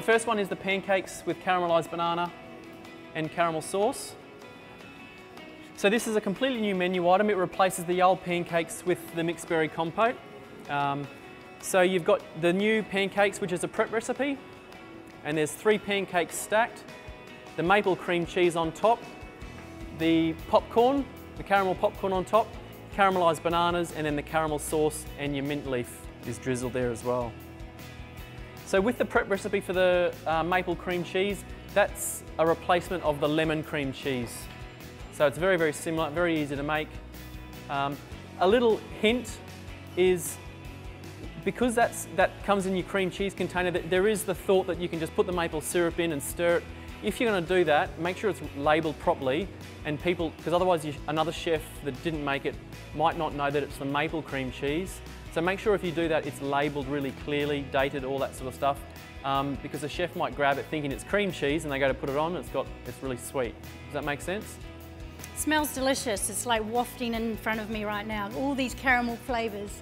first one is the pancakes with caramelised banana and caramel sauce. So this is a completely new menu item. It replaces the old pancakes with the mixed berry compote. So you've got the new pancakes, which is a prep recipe, and there's 3 pancakes stacked, the maple cream cheese on top, the popcorn, the caramel popcorn on top, caramelised bananas, and then the caramel sauce, and your mint leaf is drizzled there as well. So with the prep recipe for the maple cream cheese, that's a replacement of the lemon cream cheese. So it's very, very similar, very easy to make. A little hint is, because that comes in your cream cheese container, that there is the thought that you can just put the maple syrup in and stir it. If you're going to do that, make sure it's labelled properly, and people, because otherwise another chef that didn't make it might not know that it's the maple cream cheese. So make sure if you do that, it's labelled really clearly, dated, all that sort of stuff, because the chef might grab it thinking it's cream cheese and they go to put it on and it's really sweet. Does that make sense? Smells delicious. It's like wafting in front of me right now. All these caramel flavours.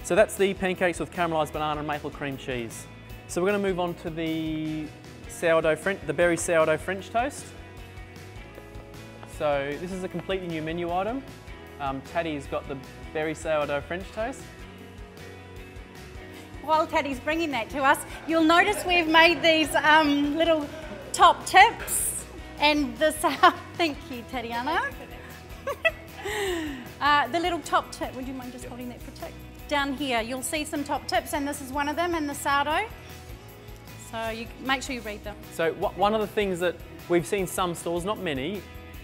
So that's the pancakes with caramelised banana and maple cream cheese. So we're going to move on to the berry sourdough French toast. So this is a completely new menu item. Taddy's got the berry sourdough French toast. While Taddy's bringing that to us, you'll notice we've made these little top tips, and this. Thank you, Tatiana. The little top tip. Would you mind just holding that for a tick? Down here, you'll see some top tips, and this is one of them in the sourdough. So you make sure you read them. So one of the things that we've seen some stores, not many,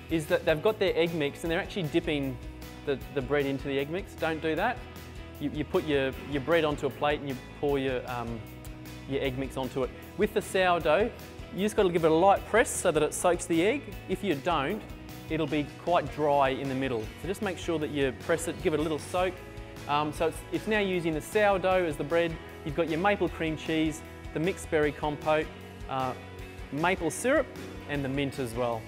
is that they've got their egg mix and they're actually dipping the bread into the egg mix. Don't do that. You put your bread onto a plate and you pour your egg mix onto it. With the sourdough, you just got to give it a light press so that it soaks the egg. If you don't, it'll be quite dry in the middle. So just make sure that you press it, give it a little soak. So it's now using the sourdough as the bread. You've got your maple cream cheese, the mixed berry compote, maple syrup, and the mint as well.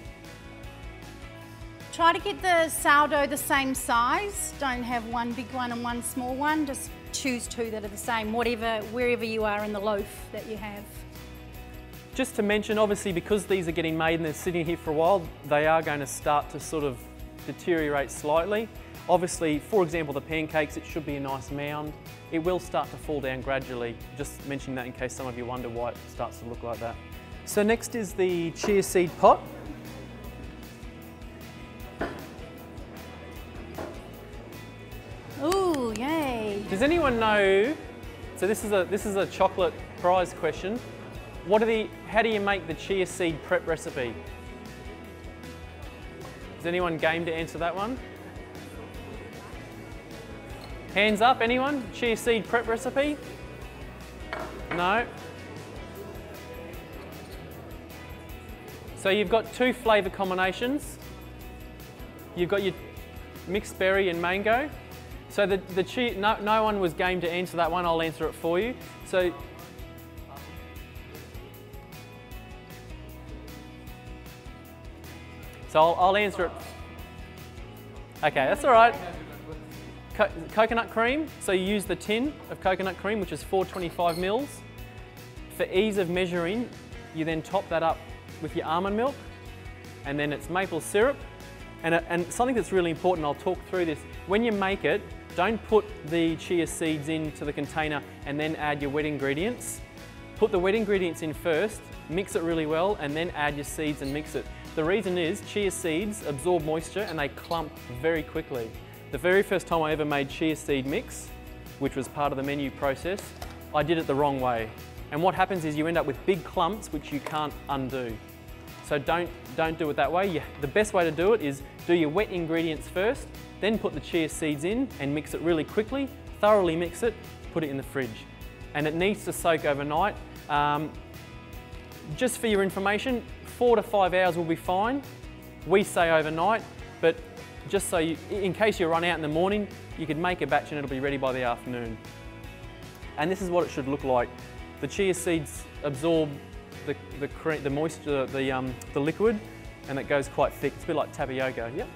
Try to get the sourdough the same size. Don't have one big one and one small one. Just choose 2 that are the same, wherever you are in the loaf that you have. Just to mention, obviously, because these are getting made and they're sitting here for a while, they are going to start to sort of deteriorate slightly. Obviously, for example, the pancakes, it should be a nice mound. It will start to fall down gradually. Just mentioning that in case some of you wonder why it starts to look like that. So next is the chia seed pot. Ooh, yay. Does anyone know, so this is a chocolate prize question. How do you make the chia seed prep recipe? Is anyone game to answer that one? Hands up, anyone? Chia seed prep recipe? No? So you've got 2 flavour combinations. You've got your mixed berry and mango. So the chia, no one was game to answer that one, I'll answer it for you. So I'll answer it. Okay, that's all right. Coconut cream, so you use the tin of coconut cream, which is 425 mils. For ease of measuring, you then top that up with your almond milk, and then it's maple syrup. And something that's really important, I'll talk through this, when you make it, don't put the chia seeds into the container and then add your wet ingredients. Put the wet ingredients in first, mix it really well, and then add your seeds and mix it. The reason is chia seeds absorb moisture and they clump very quickly. The very first time I ever made chia seed mix, which was part of the menu process, I did it the wrong way. And what happens is you end up with big clumps which you can't undo. So don't do it that way. The best way to do it is do your wet ingredients first, then put the chia seeds in and mix it really quickly, thoroughly mix it, put it in the fridge. And it needs to soak overnight. Just for your information, 4 to 5 hours will be fine. We say overnight, but just so in case you run out in the morning, you could make a batch and it'll be ready by the afternoon. And this is what it should look like. The chia seeds absorb the moisture, the liquid, and it goes quite thick. It's a bit like tapioca. Yep.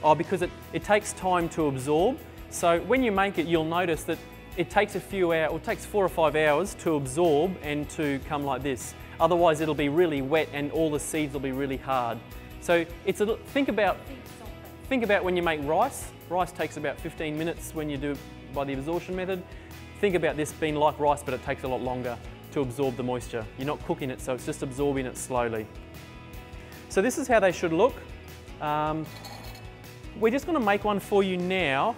Oh, because it takes time to absorb. So when you make it, you'll notice that it takes a few hours, or it takes 4 or 5 hours to absorb and to come like this. Otherwise it'll be really wet and all the seeds will be really hard. So it's think about when you make rice. Rice takes about 15 minutes when you do it by the absorption method. Think about this being like rice, but it takes a lot longer to absorb the moisture. You're not cooking it, so it's just absorbing it slowly. So this is how they should look. We're just going to make one for you now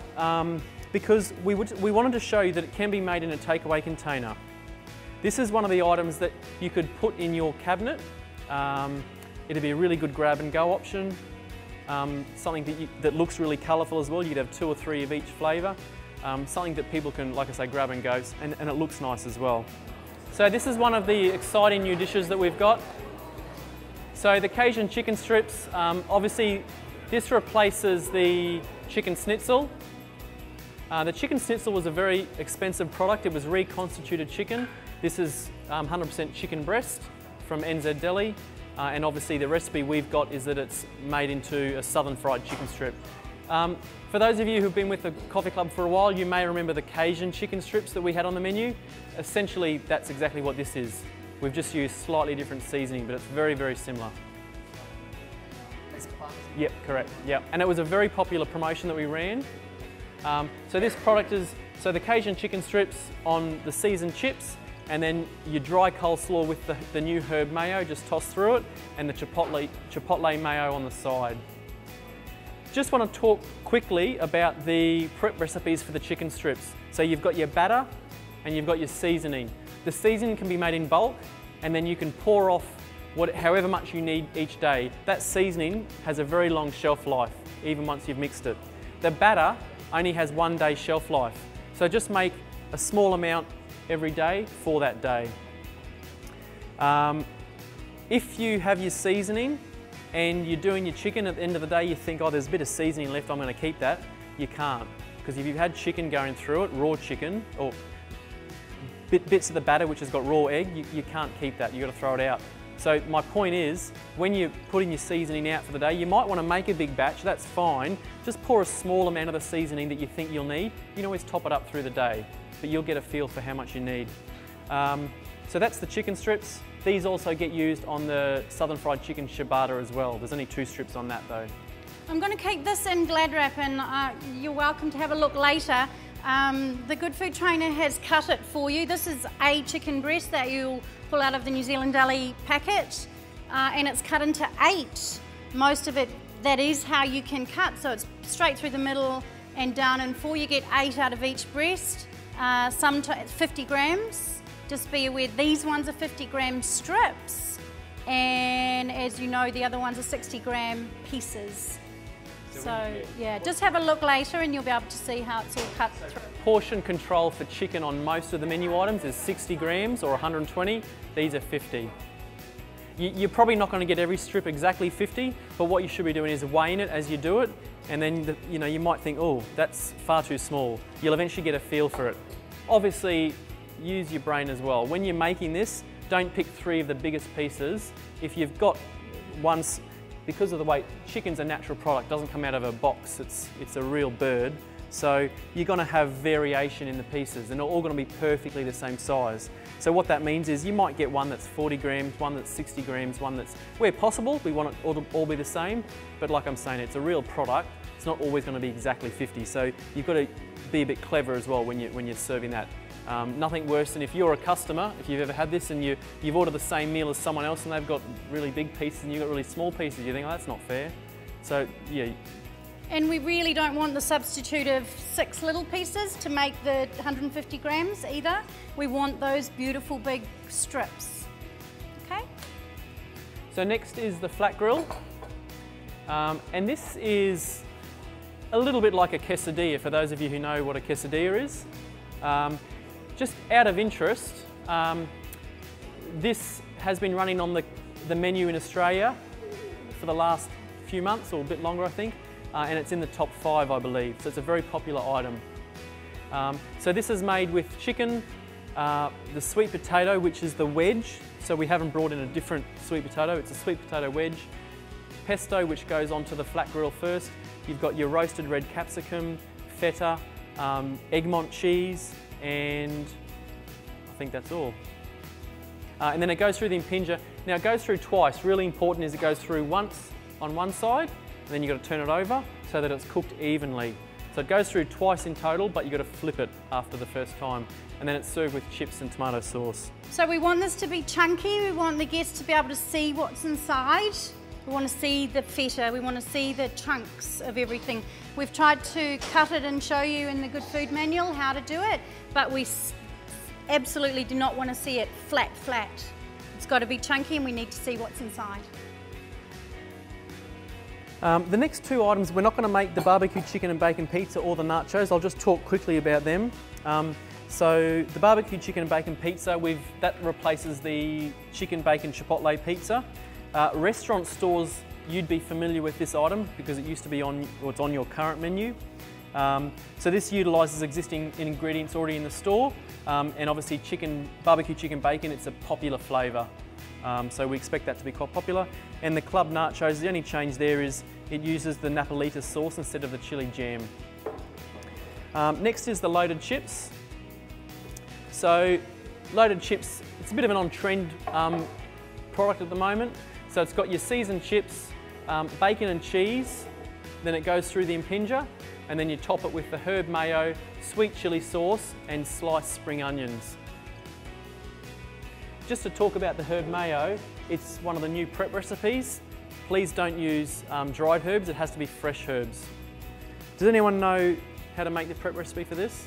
because we wanted to show you that it can be made in a takeaway container. This is one of the items that you could put in your cabinet. It'd be a really good grab and go option. Something that looks really colourful as well. You'd have 2 or 3 of each flavour. Something that people can, like I say, grab and go, and it looks nice as well. So this is one of the exciting new dishes that we've got. So the Cajun chicken strips, obviously this replaces the chicken schnitzel. The chicken schnitzel was a very expensive product. It was reconstituted chicken. This is 100% chicken breast from NZ Deli. And obviously the recipe we've got is that it's made into a southern fried chicken strip. For those of you who've been with the Coffee Club for a while, you may remember the Cajun chicken strips that we had on the menu. Essentially, that's exactly what this is. We've just used slightly different seasoning, but it's very, very similar. Yep, correct, yep. And it was a very popular promotion that we ran. So this product is, so the Cajun chicken strips on the seasoned chips, and then your dry coleslaw with the new herb mayo, just toss through it, and the chipotle mayo on the side. Just want to talk quickly about the prep recipes for the chicken strips. So you've got your batter and you've got your seasoning. The seasoning can be made in bulk, and then you can pour off however much you need each day. That seasoning has a very long shelf life, even once you've mixed it. The batter only has 1 day shelf life. So just make a small amount every day for that day. If you have your seasoning and you're doing your chicken, at the end of the day you think, oh, there's a bit of seasoning left, I'm going to keep that. You can't, because if you've had chicken going through it, raw chicken, or bits of the batter which has got raw egg, you can't keep that, you've got to throw it out. So my point is, when you're putting your seasoning out for the day, you might want to make a big batch, that's fine. Just pour a small amount of the seasoning that you think you'll need. You can always top it up through the day, but you'll get a feel for how much you need. So that's the chicken strips. These also get used on the southern fried chicken ciabatta as well. There's only 2 strips on that though. I'm going to keep this in Glad Wrap, and you're welcome to have a look later. The Good Food Trainer has cut it for you. This is a chicken breast that you'll pull out of the New Zealand Deli packet, and it's cut into 8. Most of it, that is how you can cut, so it's straight through the middle and down in 4. You get 8 out of each breast, sometimes 50 grams. Just be aware, these ones are 50 gram strips, and as you know, the other ones are 60 gram pieces. So yeah, just have a look later and you'll be able to see how it's all cut through. Portion control for chicken on most of the menu items is 60 grams or 120. These are 50. You're probably not going to get every strip exactly 50, but what you should be doing is weighing it as you do it, and then you might think, oh, that's far too small. You'll eventually get a feel for it. Obviously, use your brain as well. When you're making this, don't pick 3 of the biggest pieces. If you've got one, because of the way chicken's a natural product, doesn't come out of a box, it's a real bird. So you're going to have variation in the pieces, and they're all going to be perfectly the same size. So what that means is you might get one that's 40 grams, one that's 60 grams, one that's, where possible, we want it all to all be the same, but like I'm saying, it's a real product. It's not always going to be exactly 50, so you've got to be a bit clever as well when you're serving that. Nothing worse than if you're a customer, if you've ever had this and you've ordered the same meal as someone else and they've got really big pieces and you've got really small pieces, you think, oh, that's not fair. So, yeah. And we really don't want the substitute of 6 little pieces to make the 150 grams either. We want those beautiful big strips, okay? So next is the flat grill. And this is a little bit like a quesadilla, for those of you who know what a quesadilla is. Just out of interest, this has been running on the menu in Australia for the last few months, or a bit longer I think, and it's in the top 5 I believe, so it's a very popular item. So this is made with chicken, the sweet potato, which is the wedge, so we haven't brought in a different sweet potato, it's a sweet potato wedge, pesto which goes onto the flat grill first, you've got your roasted red capsicum, feta, Egmont cheese, and I think that's all. And then it goes through the impinger. Now it goes through twice. Really important is it goes through once on one side, and then you've got to turn it over so that it's cooked evenly. So it goes through twice in total, but you've got to flip it after the first time. And then it's served with chips and tomato sauce. So we want this to be chunky. We want the guests to be able to see what's inside. We want to see the feta. We want to see the chunks of everything. We've tried to cut it and show you in the Good Food Manual how to do it, but we absolutely do not want to see it flat. It's got to be chunky and we need to see what's inside. The next two items, we're not going to make the barbecue chicken and bacon pizza or the nachos. I'll just talk quickly about them. So the barbecue chicken and bacon pizza, that replaces the chicken bacon chipotle pizza. Restaurant stores, you'd be familiar with this item because it used to be it's on your current menu. So this utilises existing ingredients already in the store, and obviously barbecue chicken bacon, it's a popular flavour. So we expect that to be quite popular. And the club nachos, the only change there is it uses the Napolita sauce instead of the chili jam. Next is the loaded chips. So loaded chips, it's a bit of an on-trend product at the moment. So it's got your seasoned chips, bacon and cheese, then it goes through the impinger, and then you top it with the herb mayo, sweet chili sauce, and sliced spring onions. Just to talk about the herb mayo, it's one of the new prep recipes. Please don't use dried herbs, it has to be fresh herbs. Does anyone know how to make the prep recipe for this?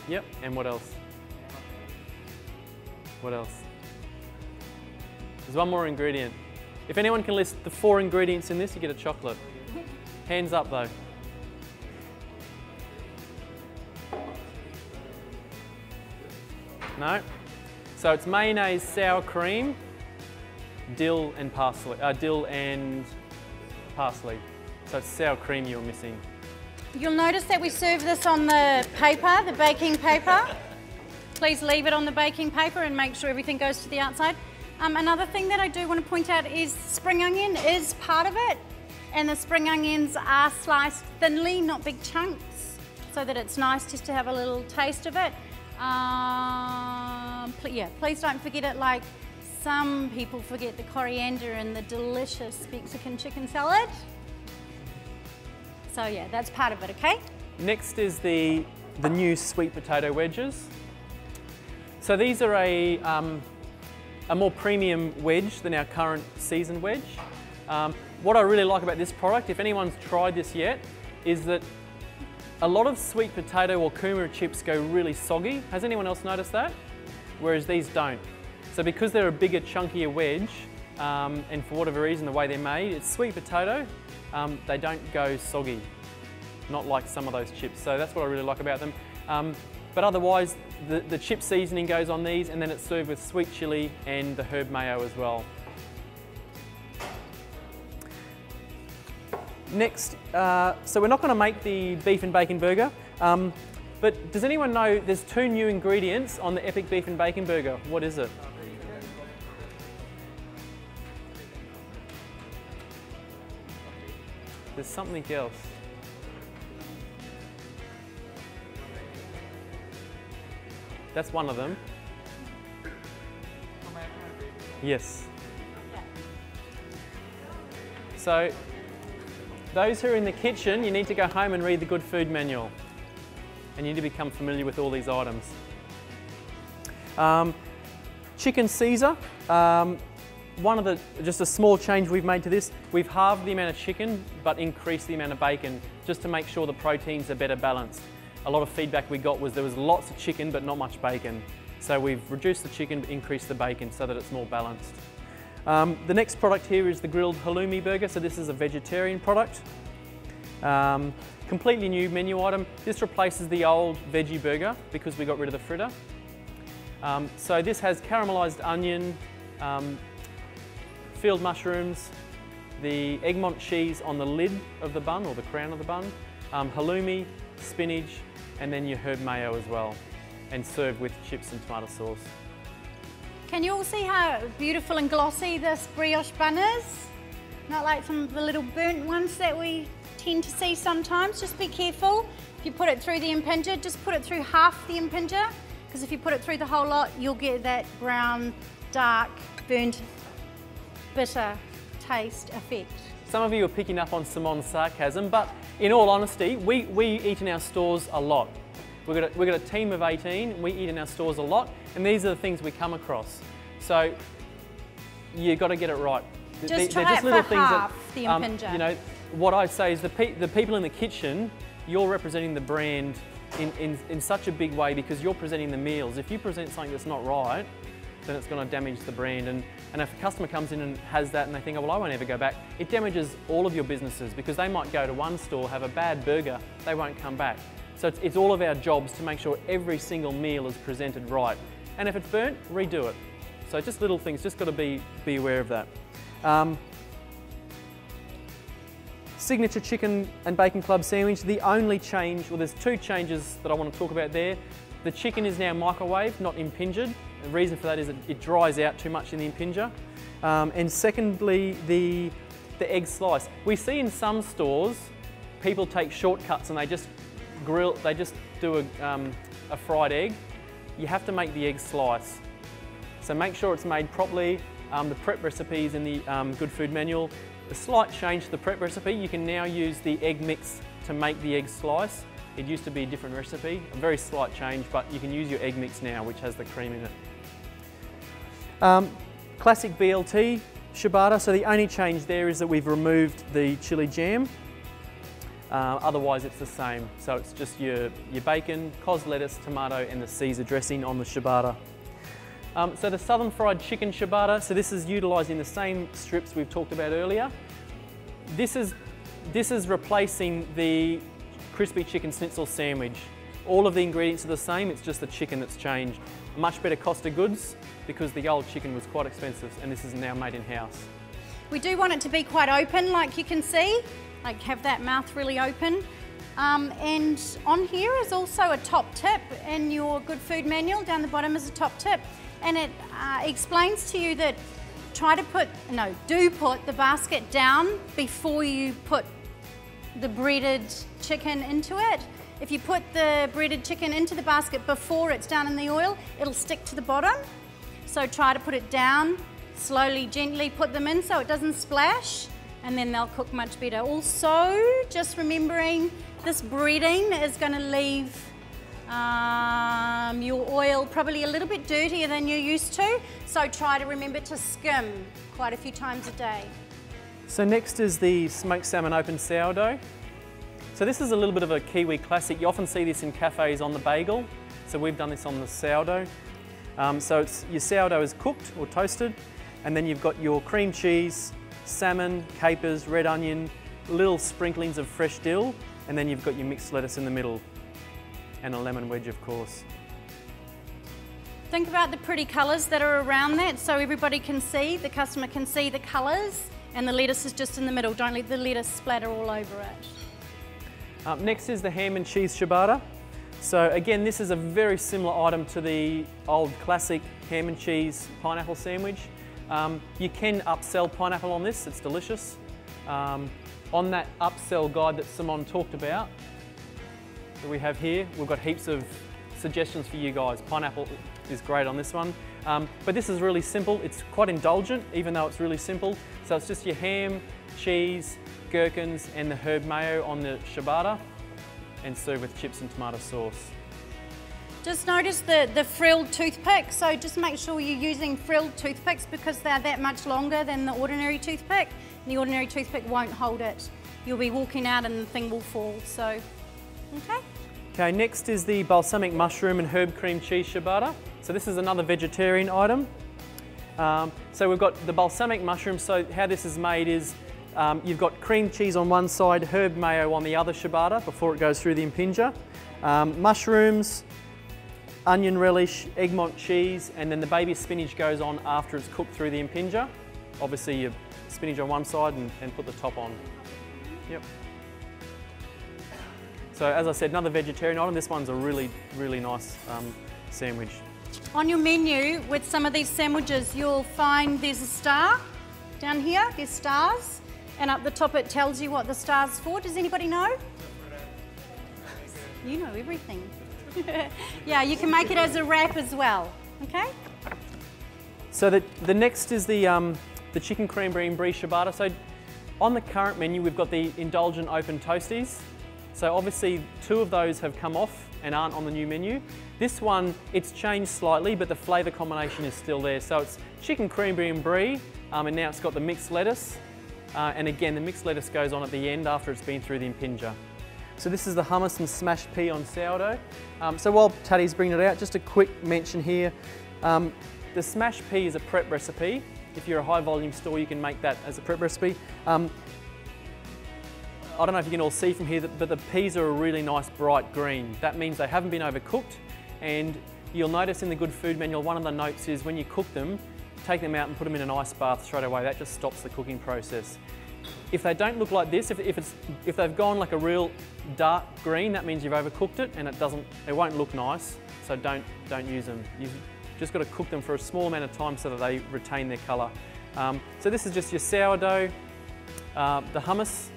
Yep, and what else? What else? There's one more ingredient. If anyone can list the 4 ingredients in this, you get a chocolate. Hands up though. No? So it's mayonnaise, sour cream, dill and parsley. So it's sour cream you're missing. You'll notice that we serve this on the paper, the baking paper. Please leave it on the baking paper and make sure everything goes to the outside. Another thing that I do want to point out is spring onion is part of it, and the spring onions are sliced thinly, not big chunks, so that it's nice just to have a little taste of it. Yeah, please don't forget it like some people forget the coriander in the delicious Mexican chicken salad. So yeah, that's part of it, okay? Next is the new sweet potato wedges. So these are a more premium wedge than our current seasoned wedge. What I really like about this product, if anyone's tried this yet, is that a lot of sweet potato or kumara chips go really soggy. Has anyone else noticed that? Whereas these don't. So because they're a bigger, chunkier wedge, and for whatever reason, the way they're made, it's sweet potato, they don't go soggy. Not like some of those chips. So that's what I really like about them. But otherwise, the chip seasoning goes on these, and then it's served with sweet chili and the herb mayo as well. Next, so we're not going to make the beef and bacon burger, but does anyone know there's 2 new ingredients on the Epic Beef and Bacon Burger? What is it? There's something else. That's one of them. Yes. So, those who are in the kitchen, you need to go home and read the Good Food Manual. And you need to become familiar with all these items. Chicken Caesar. Just a small change we've made to this. We've halved the amount of chicken, but increased the amount of bacon, just to make sure the proteins are better balanced. A lot of feedback we got was there was lots of chicken, but not much bacon. So we've reduced the chicken, but increased the bacon so that it's more balanced. The next product here is the grilled halloumi burger. So this is a vegetarian product. Completely new menu item. This replaces the old veggie burger because we got rid of the fritter. So this has caramelised onion, field mushrooms, the Egmont cheese on the lid of the bun or the crown of the bun, halloumi, spinach, and then your herb mayo as well, and served with chips and tomato sauce. Can you all see how beautiful and glossy this brioche bun is? Not like some of the little burnt ones that we tend to see sometimes. Just be careful. If you put it through the impinger, just put it through half the impinger, because if you put it through the whole lot, you'll get that brown, dark, burnt, bitter taste effect. Some of you are picking up on Simon's sarcasm, but in all honesty, we eat in our stores a lot. We've got a team of 18, we eat in our stores a lot, and these are the things we come across. So you've got to get it right. Just try it for half the impinger. You know, what I say is the people in the kitchen, you're representing the brand in such a big way because you're presenting the meals. If you present something that's not right, then it's going to damage the brand. And if a customer comes in and has that and they think, oh, well, I won't ever go back, it damages all of your businesses because they might go to one store, have a bad burger, they won't come back. So it's all of our jobs to make sure every single meal is presented right. And if it's burnt, redo it. So just little things, just got to be aware of that. Signature chicken and bacon club sandwich, the only change, well there's two changes that I want to talk about there. The chicken is now microwaved, not impingered. The reason for that is that it dries out too much in the impinger. And secondly, the egg slice. We see in some stores, people take shortcuts and they just do a fried egg. You have to make the egg slice. So make sure it's made properly. The prep recipe is in the Good Food Manual. A slight change to the prep recipe, you can now use the egg mix to make the egg slice. It used to be a different recipe, a very slight change, but you can use your egg mix now, which has the cream in it. Classic BLT ciabatta, so the only change there is that we've removed the chili jam. Otherwise it's the same, so it's just your bacon, cos lettuce, tomato and the Caesar dressing on the ciabatta. So the southern fried chicken ciabatta, so this is utilising the same strips we've talked about earlier. This is replacing the crispy chicken schnitzel sandwich. All of the ingredients are the same, it's just the chicken that's changed. Much better cost of goods because the old chicken was quite expensive and this is now made in-house. We do want it to be quite open, like you can see, like have that mouth really open. And on here is also a top tip in your Good Food Manual. Down the bottom is a top tip. And it explains to you that do put the basket down before you put the breaded chicken into it. If you put the breaded chicken into the basket before it's down in the oil, it'll stick to the bottom. So try to put it down, slowly, gently put them in so it doesn't splash, and then they'll cook much better. Also, just remembering this breading is going to leave your oil probably a little bit dirtier than you're used to, so try to remember to skim quite a few times a day. So next is the smoked salmon open sourdough. So this is a little bit of a Kiwi classic. You often see this in cafes on the bagel, so we've done this on the sourdough. So your sourdough is cooked or toasted, and then you've got your cream cheese, salmon, capers, red onion, little sprinklings of fresh dill, and then you've got your mixed lettuce in the middle. And a lemon wedge, of course. Think about the pretty colours that are around that so everybody can see, the customer can see the colours, and the lettuce is just in the middle. Don't let the lettuce splatter all over it. Next is the ham and cheese ciabatta. So again, this is a very similar item to the old classic ham and cheese pineapple sandwich. You can upsell pineapple on this, it's delicious. On that upsell guide that Simon talked about, that we have here, we've got heaps of suggestions for you guys. Pineapple is great on this one. But this is really simple. It's quite indulgent, even though it's really simple. So it's just your ham, cheese, gherkins, and the herb mayo on the ciabatta, and serve with chips and tomato sauce. Just notice the frilled toothpick, so just make sure you're using frilled toothpicks because they're that much longer than the ordinary toothpick. The ordinary toothpick won't hold it. You'll be walking out and the thing will fall, so, okay. Okay, next is the balsamic mushroom and herb cream cheese ciabatta. So this is another vegetarian item. So we've got the balsamic mushroom. So how this is made is you've got cream cheese on one side, herb mayo on the other ciabatta before it goes through the impinger. Mushrooms, onion relish, Egmont cheese, and then the baby spinach goes on after it's cooked through the impinger. Obviously your spinach on one side and put the top on. Yep. So as I said, another vegetarian item. This one's a really, really nice sandwich. On your menu with some of these sandwiches, you'll find there's a star down here, there's stars, And up the top it tells you what the star's for. Does anybody know? You know everything. Yeah, you can make it as a wrap as well, okay? So the next is the chicken cranberry and brie ciabatta. So on the current menu, we've got the indulgent open toasties. So obviously 2 of those have come off and aren't on the new menu. This one, it's changed slightly, but the flavour combination is still there. So it's chicken cranberry and brie, and now it's got the mixed lettuce. And again, the mixed lettuce goes on at the end after it's been through the impinger. So this is the hummus and smashed pea on sourdough. So while Taddy's bringing it out, just a quick mention here. The smashed pea is a prep recipe. If you're a high volume store, you can make that as a prep recipe. I don't know if you can all see from here, but the peas are a really nice bright green. That means they haven't been overcooked, and you'll notice in the Good Food Manual, one of the notes is when you cook them, take them out and put them in an ice bath straight away. That just stops the cooking process. If they don't look like this, if they've gone like a real dark green, that means you've overcooked it and it won't look nice, so don't use them. You've just got to cook them for a small amount of time so that they retain their colour. So this is just your sourdough, the hummus,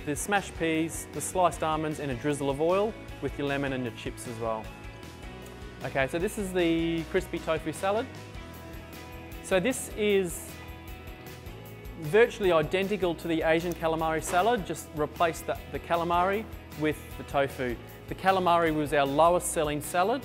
the smashed peas, the sliced almonds and a drizzle of oil with your lemon and your chips as well. Okay, so this is the crispy tofu salad. So this is virtually identical to the Asian calamari salad, just replace the calamari with the tofu. The calamari was our lowest selling salad,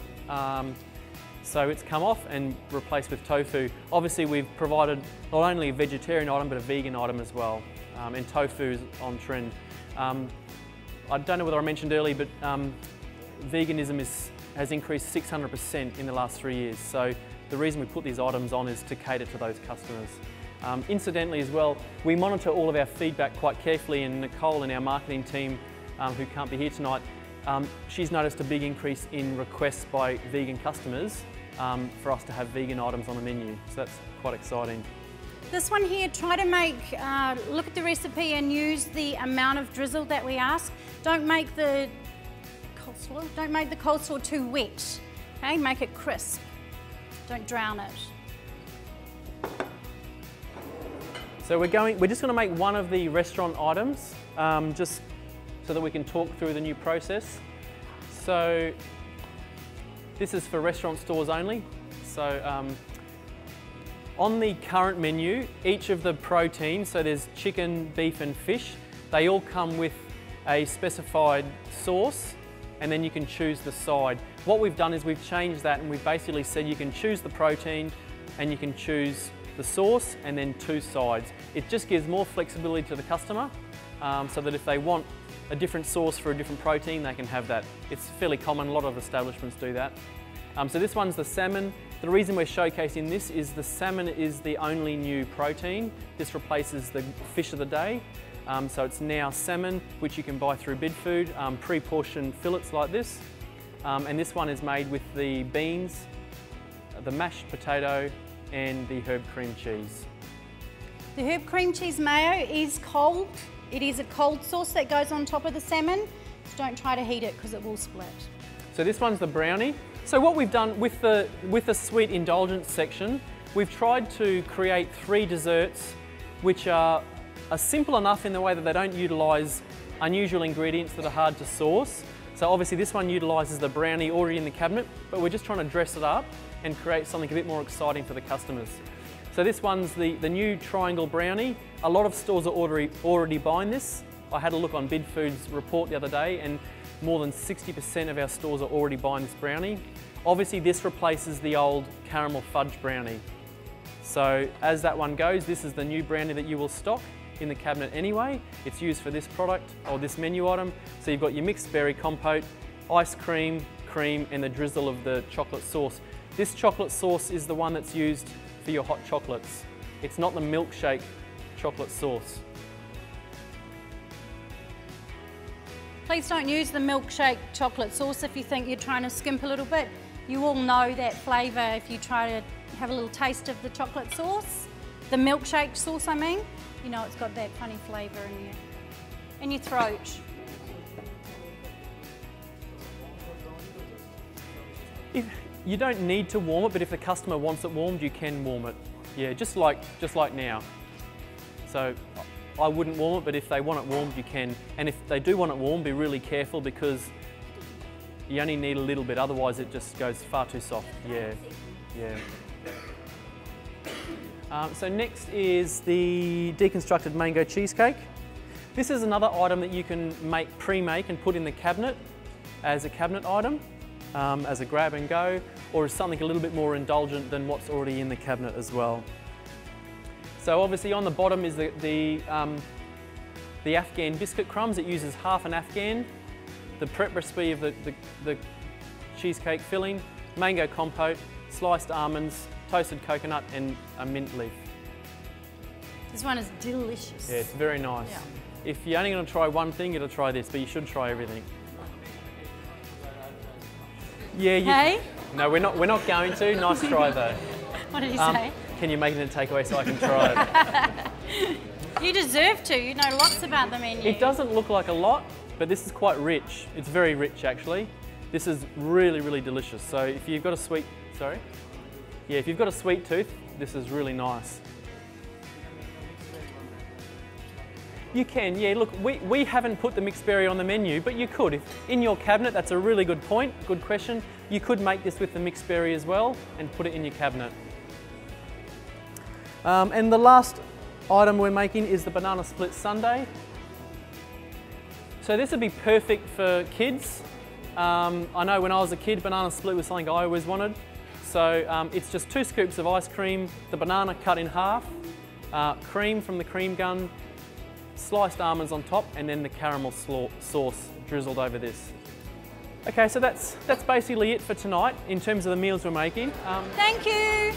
so it's come off and replaced with tofu. Obviously we've provided not only a vegetarian item but a vegan item as well, and tofu is on trend. I don't know whether I mentioned earlier, but veganism has increased 600% in the last 3 years. So the reason we put these items on is to cater to those customers. Incidentally as well, we monitor all of our feedback quite carefully, and Nicole in our marketing team, who can't be here tonight, she's noticed a big increase in requests by vegan customers for us to have vegan items on the menu. So that's quite exciting. This one here, try to make, look at the recipe and use the amount of drizzle that we ask. Don't make the coleslaw too wet, okay? Make it crisp, don't drown it. So we're just going to make one of the restaurant items, just so that we can talk through the new process. So this is for restaurant stores only. So on the current menu, each of the proteins, so there's chicken, beef and fish, they all come with a specified sauce, and then you can choose the side. What we've done is we've changed that, and we've basically said you can choose the protein and you can choose the sauce and then 2 sides. It just gives more flexibility to the customer, so that if they want a different sauce for a different protein, they can have that. It's fairly common, a lot of establishments do that. So this one's the salmon. The reason we're showcasing this is the salmon is the only new protein. This replaces the fish of the day. So it's now salmon, which you can buy through Bidfood, pre-portioned fillets like this. And this one is made with the beans, the mashed potato, and the herb cream cheese. The herb cream cheese mayo is cold. It is a cold sauce that goes on top of the salmon. So don't try to heat it because it will split. So this one's the brownie. So what we've done with the sweet indulgence section, we've tried to create 3 desserts which are simple enough in the way that they don't utilise unusual ingredients that are hard to source. So obviously this one utilises the brownie already in the cabinet, but we're just trying to dress it up and create something a bit more exciting for the customers. So this one's the new triangle brownie. A lot of stores are already buying this. I had a look on Bidfood's report the other day, and more than 60% of our stores are already buying this brownie. Obviously this replaces the old caramel fudge brownie. So as that one goes, this is the new brownie that you will stock in the cabinet anyway. It's used for this product or this menu item. So you've got your mixed berry compote, ice cream, and the drizzle of the chocolate sauce. This chocolate sauce is the one that's used for your hot chocolates. It's not the milkshake chocolate sauce. Please don't use the milkshake chocolate sauce if you think you're trying to skimp a little bit. You all know that flavour if you try to have a little taste of the chocolate sauce. The milkshake sauce, I mean. You know it's got that funny flavour in your throat. You don't need to warm it, but if the customer wants it warmed, you can warm it. Yeah, just like now. So I wouldn't warm it, but if they want it warmed, you can. And if they do want it warm, be really careful because you only need a little bit, otherwise it just goes far too soft. Yeah, yeah. So next is the deconstructed mango cheesecake. This is another item that you can pre-make and put in the cabinet as a cabinet item, as a grab and go, or as something a little bit more indulgent than what's already in the cabinet as well. So obviously on the bottom is the Afghan biscuit crumbs. It uses half an Afghan, the prep recipe of the cheesecake filling, mango compote, sliced almonds, toasted coconut and a mint leaf. This one is delicious. Yeah, it's very nice. Yeah. If you're only going to try one thing, you'll try this, but you should try everything. Yeah, Hey? No, we're not going to. Nice try though. What did he say? Can you make it a takeaway so I can try it? You deserve to. You know lots about the menu. It doesn't look like a lot, but this is quite rich. It's very rich actually. This is really, really delicious. So if you've got a sweet, yeah, if you've got a sweet tooth, this is really nice. You can, yeah, look, we haven't put the mixed berry on the menu, but you could. If in your cabinet, that's a really good point, good question. You could make this with the mixed berry as well and put it in your cabinet. And the last item we're making is the banana split sundae. So this would be perfect for kids. I know when I was a kid, banana split was something I always wanted. So it's just 2 scoops of ice cream, the banana cut in half, cream from the cream gun, sliced almonds on top, and then the caramel sauce drizzled over this. Okay, so that's basically it for tonight in terms of the meals we're making. Thank you.